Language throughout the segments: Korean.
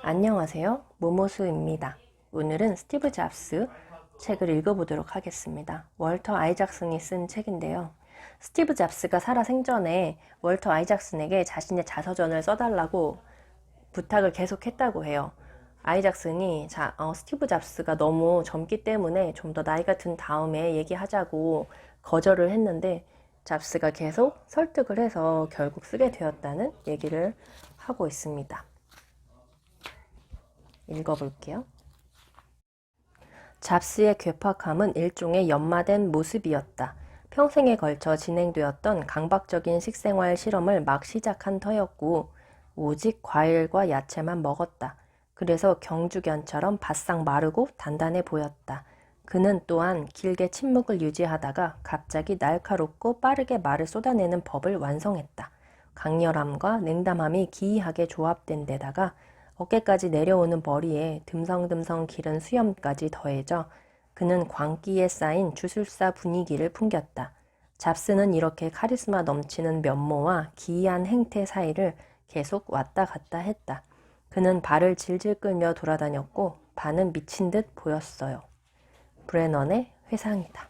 안녕하세요. 모모수입니다. 오늘은 스티브 잡스 책을 읽어보도록 하겠습니다. 월터 아이작슨이 쓴 책인데요. 스티브 잡스가 살아 생전에 월터 아이작슨에게 자신의 자서전을 써달라고 부탁을 계속했다고 해요. 아이작슨이 스티브 잡스가 너무 젊기 때문에 좀 더 나이가 든 다음에 얘기하자고 거절을 했는데 잡스가 계속 설득을 해서 결국 쓰게 되었다는 얘기를 하고 있습니다. 읽어볼게요. 잡스의 괴팍함은 일종의 연마된 모습이었다. 평생에 걸쳐 진행되었던 강박적인 식생활 실험을 막 시작한 터였고 오직 과일과 야채만 먹었다. 그래서 경주견처럼 바싹 마르고 단단해 보였다. 그는 또한 길게 침묵을 유지하다가 갑자기 날카롭고 빠르게 말을 쏟아내는 법을 완성했다. 강렬함과 냉담함이 기이하게 조합된 데다가 어깨까지 내려오는 머리에 듬성듬성 기른 수염까지 더해져 그는 광기에 쌓인 주술사 분위기를 풍겼다. 잡스는 이렇게 카리스마 넘치는 면모와 기이한 행태 사이를 계속 왔다 갔다 했다. 그는 발을 질질 끌며 돌아다녔고 반은 미친 듯 보였어요. 브레넌의 회상이다.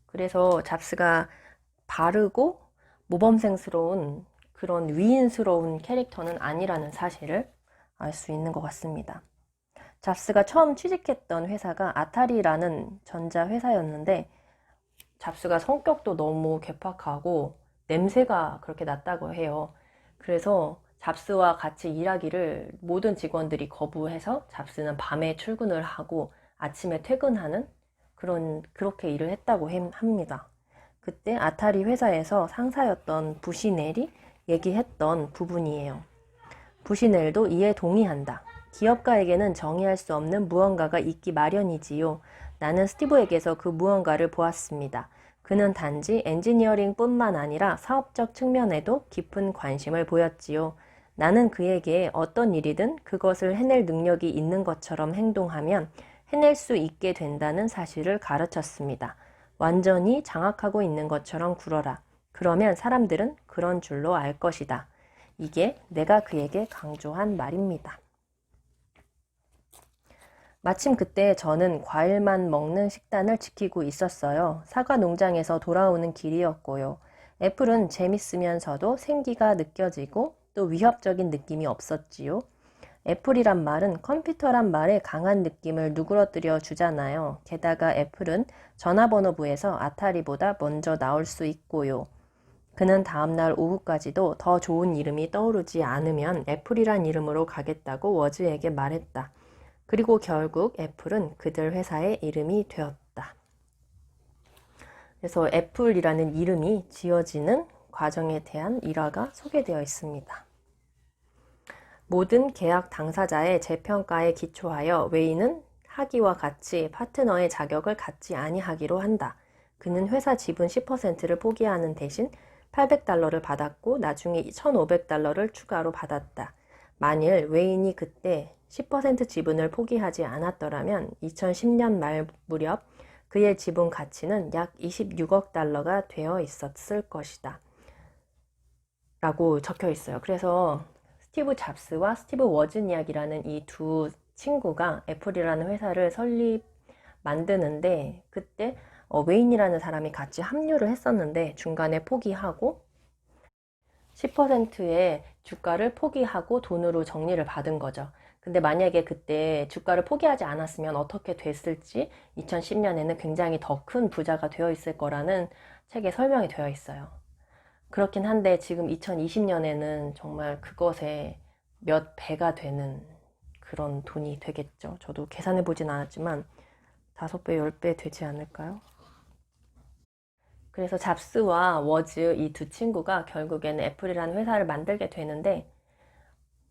그래서 잡스가 바르고 모범생스러운 그런 위인스러운 캐릭터는 아니라는 사실을 알 수 있는 것 같습니다. 잡스가 처음 취직했던 회사가 아타리라는 전자회사였는데 잡스가 성격도 너무 괴팍하고 냄새가 그렇게 났다고 해요. 그래서 잡스와 같이 일하기를 모든 직원들이 거부해서 잡스는 밤에 출근을 하고 아침에 퇴근하는 그렇게 일을 했다고 합니다. 그때 아타리 회사에서 상사였던 부시넬이 얘기했던 부분이에요. 부시넬도 이에 동의한다. 기업가에게는 정의할 수 없는 무언가가 있기 마련이지요. 나는 스티브에게서 그 무언가를 보았습니다. 그는 단지 엔지니어링뿐만 아니라 사업적 측면에도 깊은 관심을 보였지요. 나는 그에게 어떤 일이든 그것을 해낼 능력이 있는 것처럼 행동하면 해낼 수 있게 된다는 사실을 가르쳤습니다. 완전히 장악하고 있는 것처럼 굴어라. 그러면 사람들은 그런 줄로 알 것이다. 이게 내가 그에게 강조한 말입니다. 마침 그때 저는 과일만 먹는 식단을 지키고 있었어요. 사과 농장에서 돌아오는 길이었고요. 애플은 재밌으면서도 생기가 느껴지고 또 위협적인 느낌이 없었지요. 애플이란 말은 컴퓨터란 말에 강한 느낌을 누그러뜨려 주잖아요. 게다가 애플은 전화번호부에서 아타리보다 먼저 나올 수 있고요. 그는 다음날 오후까지도 더 좋은 이름이 떠오르지 않으면 애플이란 이름으로 가겠다고 워즈에게 말했다. 그리고 결국 애플은 그들 회사의 이름이 되었다. 그래서 애플이라는 이름이 지어지는 과정에 대한 일화가 소개되어 있습니다. 모든 계약 당사자의 재평가에 기초하여 웨이는 하기와 같이 파트너의 자격을 갖지 아니하기로 한다. 그는 회사 지분 10%를 포기하는 대신 $800를 받았고 나중에 $1,500를 추가로 받았다. 만일 웨인이 그때 10% 지분을 포기하지 않았더라면 2010년 말 무렵 그의 지분 가치는 약 26억 달러가 되어 있었을 것이다. 라고 적혀 있어요. 그래서 스티브 잡스와 스티브 워즈니악이라는 이 두 친구가 애플이라는 회사를 만드는데 그때 웨인이라는 사람이 같이 합류를 했었는데 중간에 포기하고 10%의 주가를 포기하고 돈으로 정리를 받은 거죠. 근데 만약에 그때 주가를 포기하지 않았으면 어떻게 됐을지 2010년에는 굉장히 더 큰 부자가 되어 있을 거라는 책에 설명이 되어 있어요. 그렇긴 한데 지금 2020년에는 정말 그것에 몇 배가 되는 그런 돈이 되겠죠. 저도 계산해 보진 않았지만 5배, 10배 되지 않을까요? 그래서 잡스와 워즈 이 두 친구가 결국에는 애플이라는 회사를 만들게 되는데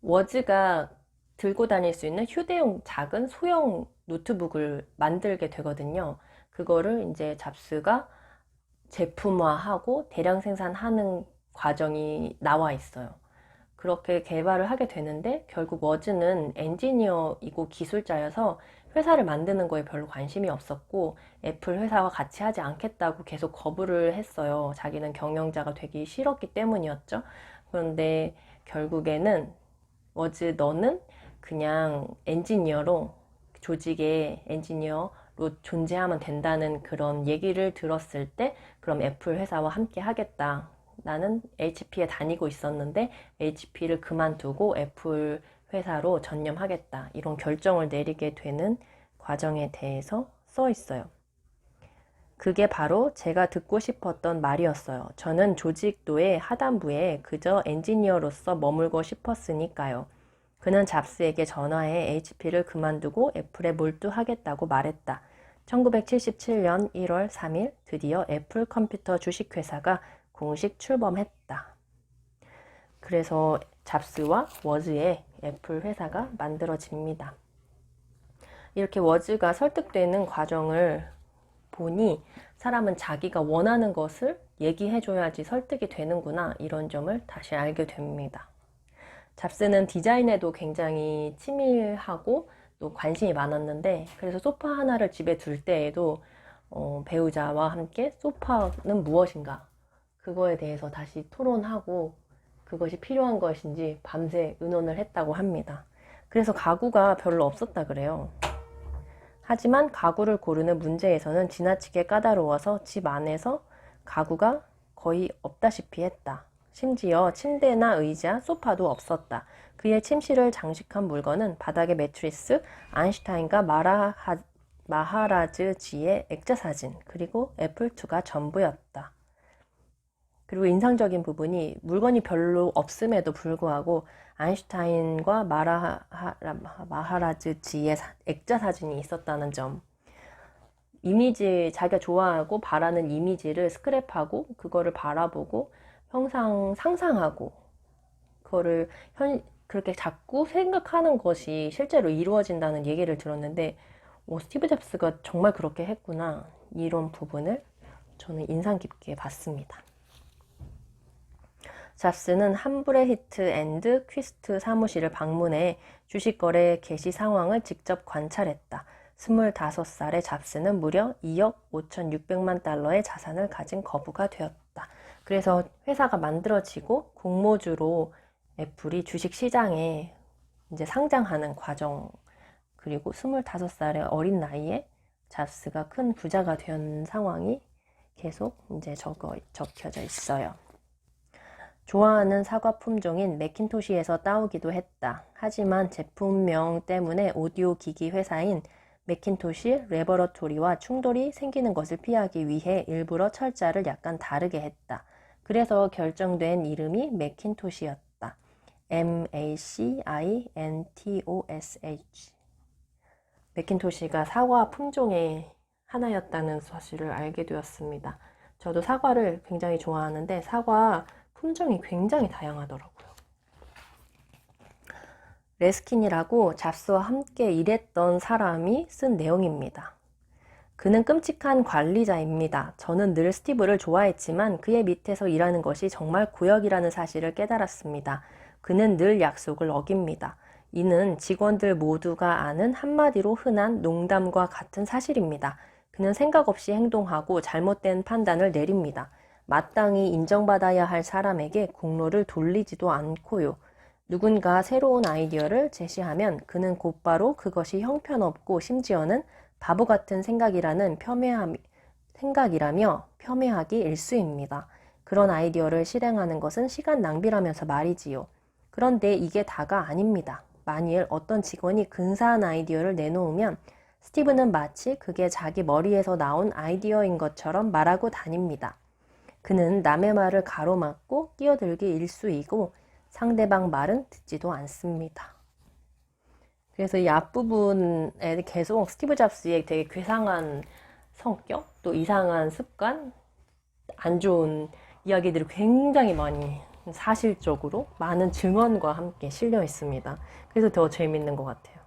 워즈가 들고 다닐 수 있는 휴대용 작은 소형 노트북을 만들게 되거든요. 그거를 이제 잡스가 제품화하고 대량 생산하는 과정이 나와 있어요. 그렇게 개발을 하게 되는데 결국 워즈는 엔지니어이고 기술자여서 회사를 만드는 거에 별로 관심이 없었고 애플 회사와 같이 하지 않겠다고 계속 거부를 했어요. 자기는 경영자가 되기 싫었기 때문이었죠. 그런데 결국에는 워즈 너는 그냥 엔지니어로, 조직의 엔지니어로 존재하면 된다는 그런 얘기를 들었을 때 그럼 애플 회사와 함께 하겠다. 나는 HP에 다니고 있었는데 HP를 그만두고 애플 회사로 전념하겠다. 이런 결정을 내리게 되는 과정에 대해서 써 있어요. 그게 바로 제가 듣고 싶었던 말이었어요. 저는 조직도의 하단부에 그저 엔지니어로서 머물고 싶었으니까요. 그는 잡스에게 전화해 HP를 그만두고 애플에 몰두하겠다고 말했다. 1977년 1월 3일 드디어 애플 컴퓨터 주식회사가 공식 출범했다. 그래서 잡스와 워즈의 애플 회사가 만들어집니다. 이렇게 워즈가 설득되는 과정을 보니 사람은 자기가 원하는 것을 얘기해줘야지 설득이 되는구나, 이런 점을 다시 알게 됩니다. 잡스는 디자인에도 굉장히 치밀하고 또 관심이 많았는데, 그래서 소파 하나를 집에 둘 때에도 배우자와 함께 소파는 무엇인가, 그거에 대해서 다시 토론하고 그것이 필요한 것인지 밤새 의논을 했다고 합니다. 그래서 가구가 별로 없었다 그래요. 하지만 가구를 고르는 문제에서는 지나치게 까다로워서 집 안에서 가구가 거의 없다시피 했다. 심지어 침대나 의자, 소파도 없었다. 그의 침실을 장식한 물건은 바닥의 매트리스, 아인슈타인과 마하라즈지의 액자 사진, 그리고 애플2가 전부였다. 그리고 인상적인 부분이 물건이 별로 없음에도 불구하고 아인슈타인과 마하라즈지의 액자 사진이 있었다는 점. 이미지, 자기가 좋아하고 바라는 이미지를 스크랩하고 그거를 바라보고 상상하고 그거를 그렇게 자꾸 생각하는 것이 실제로 이루어진다는 얘기를 들었는데, 스티브 잡스가 정말 그렇게 했구나, 이런 부분을 저는 인상 깊게 봤습니다. 잡스는 함브레히트 앤드 퀴스트 사무실을 방문해 주식거래 개시 상황을 직접 관찰했다. 25살의 잡스는 무려 2억 5,600만 달러의 자산을 가진 거부가 되었다. 그래서 회사가 만들어지고 공모주로 애플이 주식시장에 이제 상장하는 과정, 그리고 25살의 어린 나이에 잡스가 큰 부자가 된 상황이 계속 이제 적혀져 있어요. 좋아하는 사과 품종인 매킨토시에서 따오기도 했다. 하지만 제품명 때문에 오디오 기기 회사인 매킨토시 레버러토리와 충돌이 생기는 것을 피하기 위해 일부러 철자를 약간 다르게 했다. 그래서 결정된 이름이 매킨토시였다. MACINTOSH. 매킨토시가 사과 품종의 하나였다는 사실을 알게 되었습니다. 저도 사과를 굉장히 좋아하는데 사과 품종이 굉장히 다양하더라고요. 레스킨이라고 잡스와 함께 일했던 사람이 쓴 내용입니다. 그는 끔찍한 관리자입니다. 저는 늘 스티브를 좋아했지만 그의 밑에서 일하는 것이 정말 구역이라는 사실을 깨달았습니다. 그는 늘 약속을 어깁니다. 이는 직원들 모두가 아는 한마디로 흔한 농담과 같은 사실입니다. 그는 생각 없이 행동하고 잘못된 판단을 내립니다. 마땅히 인정받아야 할 사람에게 공로를 돌리지도 않고요. 누군가 새로운 아이디어를 제시하면 그는 곧바로 그것이 형편없고 심지어는 바보 같은 생각이라며 폄훼하기 일쑤입니다. 그런 아이디어를 실행하는 것은 시간 낭비라면서 말이지요. 그런데 이게 다가 아닙니다. 만일 어떤 직원이 근사한 아이디어를 내놓으면 스티브는 마치 그게 자기 머리에서 나온 아이디어인 것처럼 말하고 다닙니다. 그는 남의 말을 가로막고 끼어들기 일쑤이고 상대방 말은 듣지도 않습니다. 그래서 이 앞부분에 계속 스티브 잡스의 되게 괴상한 성격, 또 이상한 습관, 안 좋은 이야기들이 굉장히 많이 사실적으로 많은 증언과 함께 실려 있습니다. 그래서 더 재밌는 것 같아요.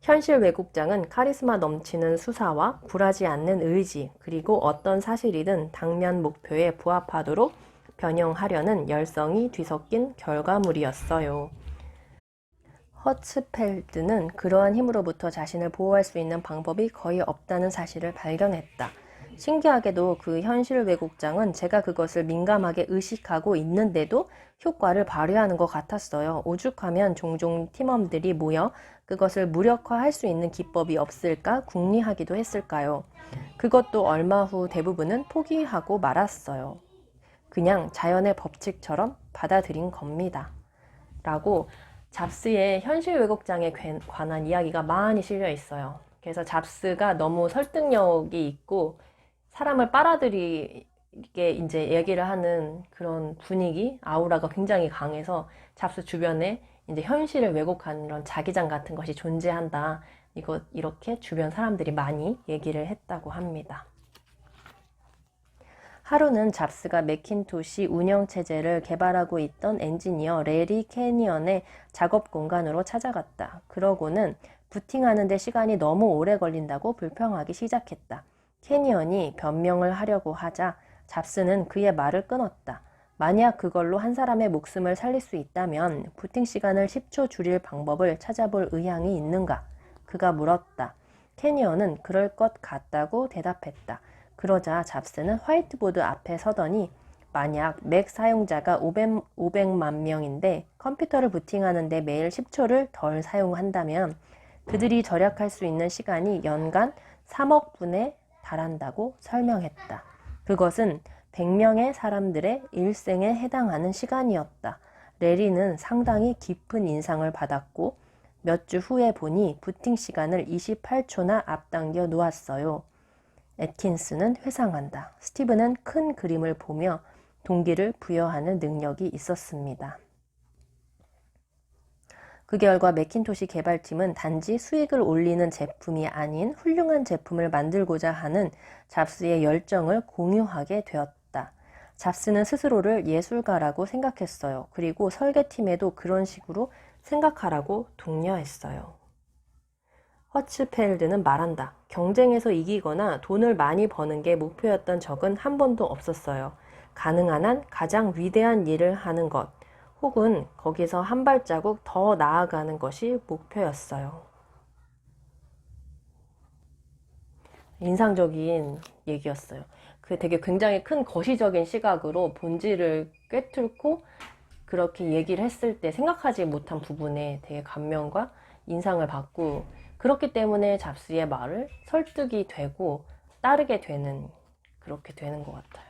현실 왜곡장은 카리스마 넘치는 수사와 굴하지 않는 의지, 그리고 어떤 사실이든 당면 목표에 부합하도록 변형하려는 열성이 뒤섞인 결과물이었어요. 허츠펠드는 그러한 힘으로부터 자신을 보호할 수 있는 방법이 거의 없다는 사실을 발견했다. 신기하게도 그 현실 왜곡장은 제가 그것을 민감하게 의식하고 있는데도 효과를 발휘하는 것 같았어요. 오죽하면 종종 팀원들이 모여 그것을 무력화할 수 있는 기법이 없을까 궁리하기도 했을까요? 그것도 얼마 후 대부분은 포기하고 말았어요. 그냥 자연의 법칙처럼 받아들인 겁니다. 라고 잡스의 현실 왜곡장에 관한 이야기가 많이 실려 있어요. 그래서 잡스가 너무 설득력이 있고 사람을 빨아들이게 이제 얘기를 하는 그런 분위기, 아우라가 굉장히 강해서 잡스 주변에 이제 현실을 왜곡하는 이런 자기장 같은 것이 존재한다. 이렇게 주변 사람들이 많이 얘기를 했다고 합니다. 하루는 잡스가 매킨토시 운영체제를 개발하고 있던 엔지니어 레리 캐니언의 작업 공간으로 찾아갔다. 그러고는 부팅하는 데 시간이 너무 오래 걸린다고 불평하기 시작했다. 캐니언이 변명을 하려고 하자 잡스는 그의 말을 끊었다. 만약 그걸로 한 사람의 목숨을 살릴 수 있다면 부팅 시간을 10초 줄일 방법을 찾아볼 의향이 있는가? 그가 물었다. 캐니언은 그럴 것 같다고 대답했다. 그러자 잡스는 화이트보드 앞에 서더니 만약 맥 사용자가 500만 명인데 컴퓨터를 부팅하는데 매일 10초를 덜 사용한다면 그들이 절약할 수 있는 시간이 연간 3억 분에 달한다고 설명했다. 그것은 100명의 사람들의 일생에 해당하는 시간이었다. 레리는 상당히 깊은 인상을 받았고 몇 주 후에 보니 부팅 시간을 28초나 앞당겨 놓았어요. 애킨스는 회상한다. 스티브는 큰 그림을 보며 동기를 부여하는 능력이 있었습니다. 그 결과 매킨토시 개발팀은 단지 수익을 올리는 제품이 아닌 훌륭한 제품을 만들고자 하는 잡스의 열정을 공유하게 되었다. 잡스는 스스로를 예술가라고 생각했어요. 그리고 설계팀에도 그런 식으로 생각하라고 독려했어요. 허츠펠드는 말한다. 경쟁에서 이기거나 돈을 많이 버는 게 목표였던 적은 한 번도 없었어요. 가능한 한 가장 위대한 일을 하는 것, 혹은 거기서 한 발자국 더 나아가는 것이 목표였어요. 인상적인 얘기였어요. 그 되게 굉장히 큰 거시적인 시각으로 본질을 꿰뚫고 그렇게 얘기를 했을 때 생각하지 못한 부분에 되게 감명과 인상을 받고 그렇기 때문에 잡스의 말을 설득이 되고 따르게 되는 그렇게 되는 것 같아요.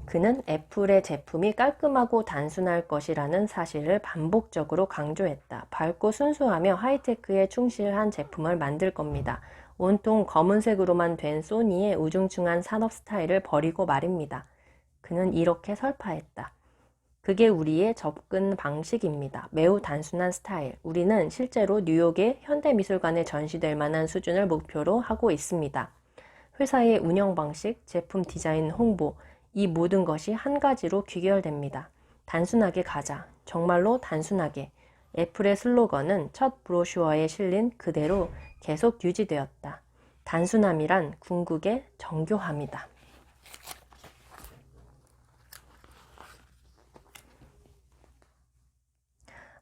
그는 애플의 제품이 깔끔하고 단순할 것이라는 사실을 반복적으로 강조했다. 밝고 순수하며 하이테크에 충실한 제품을 만들 겁니다. 온통 검은색으로만 된 소니의 우중충한 산업 스타일을 버리고 말입니다. 그는 이렇게 설파했다. 그게 우리의 접근 방식입니다. 매우 단순한 스타일. 우리는 실제로 뉴욕의 현대미술관에 전시될 만한 수준을 목표로 하고 있습니다. 회사의 운영 방식, 제품 디자인, 홍보, 이 모든 것이 한 가지로 귀결됩니다. 단순하게 가자. 정말로 단순하게. 애플의 슬로건은 첫 브로슈어에 실린 그대로 계속 유지되었다. 단순함이란 궁극의 정교함이다.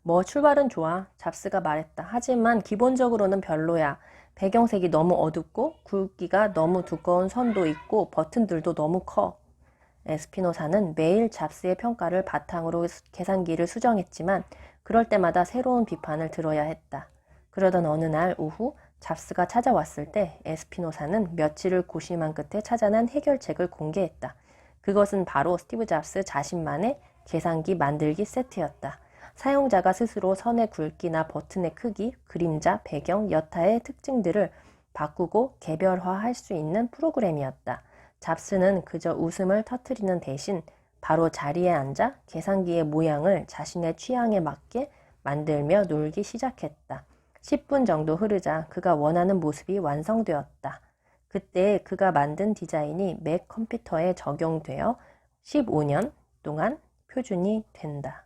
뭐 출발은 좋아. 잡스가 말했다. 하지만 기본적으로는 별로야. 배경색이 너무 어둡고 굵기가 너무 두꺼운 선도 있고 버튼들도 너무 커. 에스피노사는 매일 잡스의 평가를 바탕으로 계산기를 수정했지만 그럴 때마다 새로운 비판을 들어야 했다. 그러던 어느 날 오후 잡스가 찾아왔을 때 에스피노사는 며칠을 고심한 끝에 찾아낸 해결책을 공개했다. 그것은 바로 스티브 잡스 자신만의 계산기 만들기 세트였다. 사용자가 스스로 선의 굵기나 버튼의 크기, 그림자, 배경, 여타의 특징들을 바꾸고 개별화할 수 있는 프로그램이었다. 잡스는 그저 웃음을 터뜨리는 대신 바로 자리에 앉아 계산기의 모양을 자신의 취향에 맞게 만들며 놀기 시작했다. 10분 정도 흐르자 그가 원하는 모습이 완성되었다. 그때 그가 만든 디자인이 맥 컴퓨터에 적용되어 15년 동안 표준이 된다.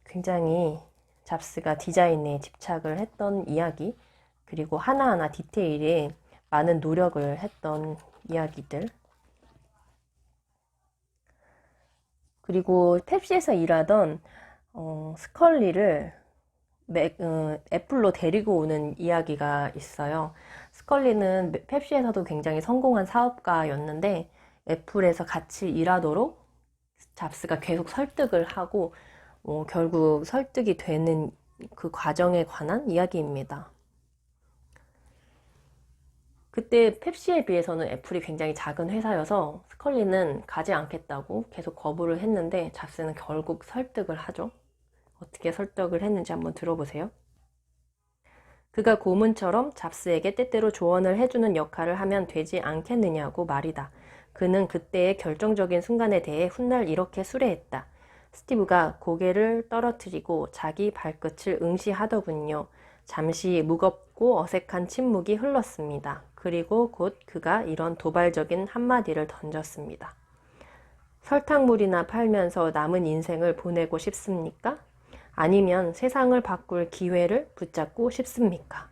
굉장히 잡스가 디자인에 집착을 했던 이야기, 그리고 하나하나 디테일에 많은 노력을 했던 이야기들. 그리고 펩시에서 일하던 스컬리를 애플로 데리고 오는 이야기가 있어요. 스컬리는 펩시에서도 굉장히 성공한 사업가였는데 애플에서 같이 일하도록 잡스가 계속 설득을 하고 결국 설득이 되는 그 과정에 관한 이야기입니다. 그때 펩시에 비해서는 애플이 굉장히 작은 회사여서 스컬리는 가지 않겠다고 계속 거부를 했는데 잡스는 결국 설득을 하죠. 어떻게 설득을 했는지 한번 들어보세요. 그가 고문처럼 잡스에게 때때로 조언을 해주는 역할을 하면 되지 않겠느냐고 말이다. 그는 그때의 결정적인 순간에 대해 훗날 이렇게 수레했다. 스티브가 고개를 떨어뜨리고 자기 발끝을 응시하더군요. 잠시 무겁고 어색한 침묵이 흘렀습니다. 그리고 곧 그가 이런 도발적인 한마디를 던졌습니다. 설탕물이나 팔면서 남은 인생을 보내고 싶습니까? 아니면 세상을 바꿀 기회를 붙잡고 싶습니까?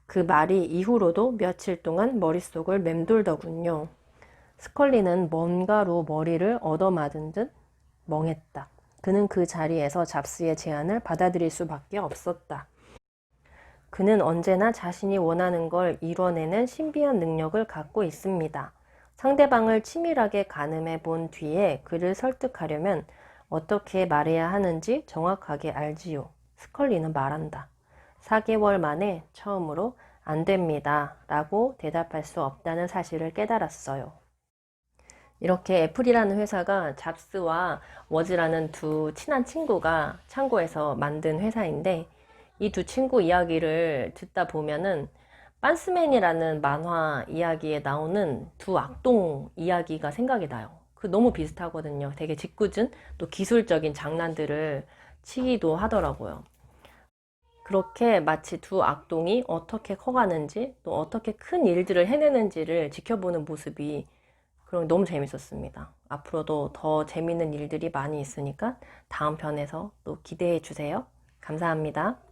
그 말이 이후로도 며칠 동안 머릿속을 맴돌더군요. 스컬리는 뭔가로 머리를 얻어맞은 듯 멍했다. 그는 그 자리에서 잡스의 제안을 받아들일 수밖에 없었다. 그는 언제나 자신이 원하는 걸 이뤄내는 신비한 능력을 갖고 있습니다. 상대방을 치밀하게 가늠해 본 뒤에 그를 설득하려면 어떻게 말해야 하는지 정확하게 알지요. 스컬리는 말한다. 4개월 만에 처음으로 안 됩니다. 라고 대답할 수 없다는 사실을 깨달았어요. 이렇게 애플이라는 회사가 잡스와 워즈라는 두 친한 친구가 창고에서 만든 회사인데 이 두 친구 이야기를 듣다 보면은 빤스맨이라는 만화 이야기에 나오는 두 악동 이야기가 생각이 나요. 그 너무 비슷하거든요. 되게 짓궂은 또 기술적인 장난들을 치기도 하더라고요. 그렇게 마치 두 악동이 어떻게 커가는지 또 어떻게 큰 일들을 해내는지를 지켜보는 모습이 그럼 너무 재밌었습니다. 앞으로도 더 재밌는 일들이 많이 있으니까 다음 편에서 또 기대해 주세요. 감사합니다.